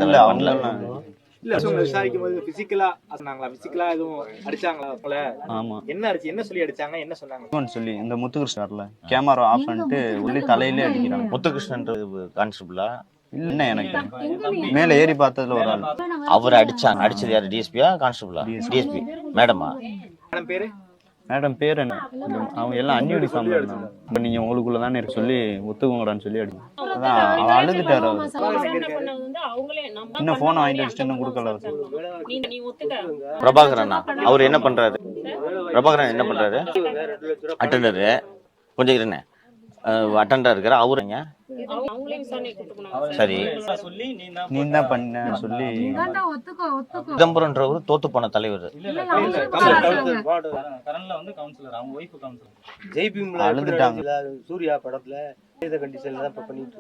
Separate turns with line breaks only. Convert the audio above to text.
இல்ல அவங்க
இல்ல விசாரிக்கும் போது பிசிக்கலா எதுவும் அடிச்சாங்களா அவங்கள?
ஆமா
என்ன சொல்லி அடிச்சாங்க, என்ன சொன்னாங்க
சொல்லி இந்த முத்துகிருஷ்ணர்ல கேமரா ஆஃப் பண்ணிட்டு உள்ளே தலையிலே அடிக்கிறாங்க.
முத்துகிருஷ்ணன்றது கான்ஸ்டபிளா?
இல்ல எனக்கு மேல ஏறி பார்த்ததுல ஒரு ஆள்.
அவர் அடிச்சது யாரு? டிஎஸ்பியா கான்ஸ்டபிளா? டிஎஸ்பி மேடமா?
மேடம் பேரு?
மேடம் பேர் என்ன? அவங்க எல்லாம் அன்யூடி ஃபார்ம் இருந்தாங்க. இப்போ நீங்க உங்களுக்குள்ள தானே இருக்கு சொல்லி ஒத்துக்கோங்கடான்னு சொல்லி அடி. அதான் அவ அழுதுட்டாரு. இன்னும் போனை வாங்கிட்டு வச்சுட்டு இன்னும் கொடுக்கல.
பிரபாகரனா? அவர் என்ன பண்றாரு? பிரபாகரன் என்ன பண்றாரு? அட்டெண்டரு. கொஞ்சம் இருங்க, அட்டெண்டர் இருக்கிற அவருங்க. சரி,
நீ என்ன பண்ண சொல்லி
சிதம்பரம்ன்றவர் தோத்து போன தலைவர்.
அழுதுட்டாங்க.
சூர்யா படத்துல கண்டிஷன்ல தான் பண்ணிட்டு